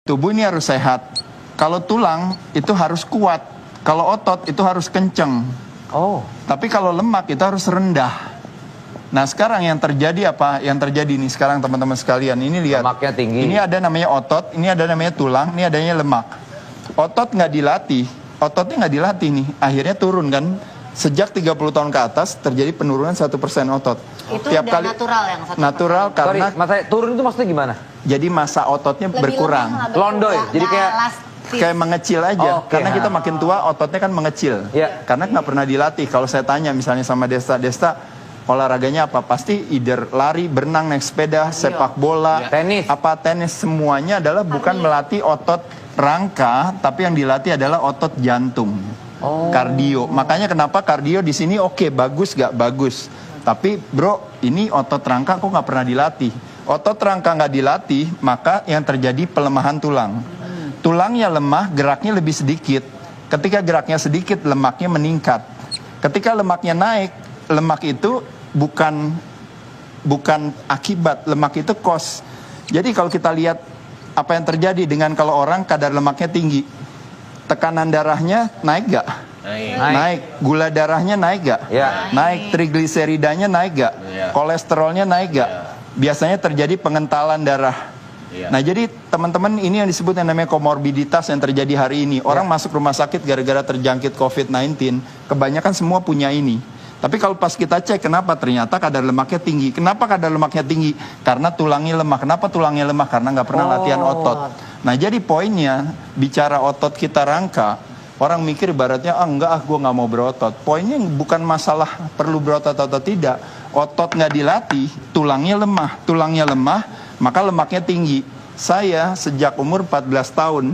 tubuh ini harus sehat. Kalau tulang itu harus kuat. Kalau otot itu harus kenceng. Oh. Tapi kalau lemak itu harus rendah. Nah sekarang yang terjadi apa? Yang terjadi nih sekarang teman-teman sekalian. Ini lihat. Lemaknya tinggi. Ini ada namanya otot, ini ada namanya tulang, ini adanya lemak. Otot nggak dilatih, ototnya nggak dilatih nih. Akhirnya turun kan. Sejak 30 tahun ke atas terjadi penurunan 1% otot. Itu Tiap udah kali natural yang 1%. natural karena Turun itu maksudnya gimana? jadi massa ototnya berkurang. Londoy, jadi Kayak mengecil aja, Oke, karena kita makin tua ototnya kan mengecil. Ya. Karena nggak pernah dilatih. Kalau saya tanya misalnya sama Desta olahraganya apa? Pasti either lari, berenang, naik sepeda, sepak bola, Tenis. tenis, semuanya adalah bukan melatih otot rangka, tapi yang dilatih adalah otot jantung. Kardio. Makanya kenapa kardio di sini oke, bagus gak bagus. Tapi bro, ini otot rangka kok nggak pernah dilatih. Otot rangka nggak dilatih, maka yang terjadi pelemahan tulang. Tulangnya lemah, geraknya lebih sedikit. Ketika geraknya sedikit, lemaknya meningkat. Ketika lemaknya naik, lemak itu bukan akibat, lemak itu cost. Jadi kalau kita lihat apa yang terjadi dengan kalau orang kadar lemaknya tinggi, tekanan darahnya naik gak? Naik. Gula darahnya naik gak? Ya. Naik. Trigliseridanya naik gak? Kolesterolnya naik gak? Biasanya terjadi pengentalan darah. Nah jadi teman-teman ini yang disebut yang namanya komorbiditas yang terjadi hari ini. Orang masuk rumah sakit gara-gara terjangkit COVID-19, kebanyakan semua punya ini. Tapi kalau pas kita cek kenapa ternyata kadar lemaknya tinggi. Kenapa kadar lemaknya tinggi? Karena tulangnya lemah. Kenapa tulangnya lemah? Karena nggak pernah latihan otot. Nah jadi poinnya bicara otot kita rangka, orang mikir ibaratnya gue nggak mau berotot. Poinnya bukan masalah perlu berotot atau tidak. Otot nggak dilatih, tulangnya lemah, maka lemaknya tinggi. Saya sejak umur 14 tahun,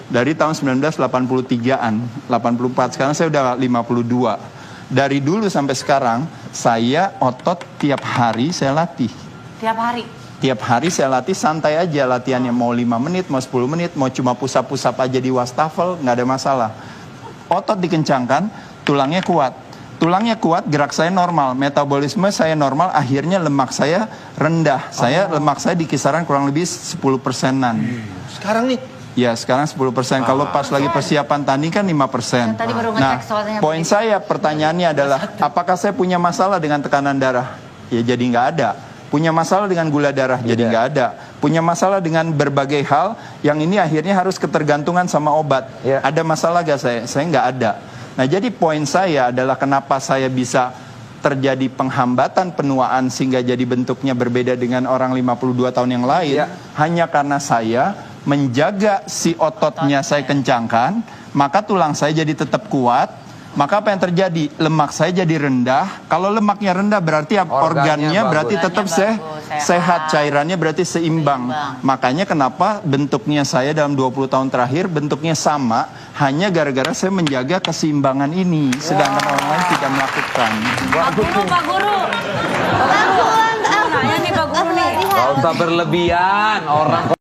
dari tahun 1983-an, 84, sekarang saya udah 52. Dari dulu sampai sekarang, saya otot tiap hari saya latih. Tiap hari? Tiap hari saya latih, santai aja latihannya. Mau 5 menit, mau 10 menit, mau cuma pusap-pusap aja di wastafel, nggak ada masalah. Otot dikencangkan, tulangnya kuat. Tulangnya kuat, gerak saya normal, metabolisme saya normal, akhirnya lemak saya rendah. Lemak saya di kisaran kurang lebih 10%-an. Sekarang nih? Ya, sekarang 10%. Kalau pas lagi persiapan tanding kan 5%. Tadi baru Nah, ngecek soalnya poin saya, pertanyaannya adalah, apakah saya punya masalah dengan tekanan darah? Ya, jadi nggak ada. Punya masalah dengan gula darah? Jadi nggak ada. Punya masalah dengan berbagai hal, yang ini akhirnya harus ketergantungan sama obat. Ada masalah gak saya? Saya nggak ada. Nah jadi poin saya adalah kenapa saya bisa terjadi penghambatan penuaan sehingga jadi bentuknya berbeda dengan orang 52 tahun yang lain. Hanya karena saya menjaga si ototnya saya kencangkan, maka tulang saya jadi tetap kuat. Maka apa yang terjadi? Lemak saya jadi rendah. Kalau lemaknya rendah berarti organnya berarti tetap sehat, cairannya berarti seimbang. Makanya kenapa bentuknya saya dalam 20 tahun terakhir bentuknya sama, hanya gara-gara saya menjaga keseimbangan ini, sedangkan orang lain tidak melakukan. Pak Guru. Nanya nih Pak Guru nih. Gak usah berlebihan, orang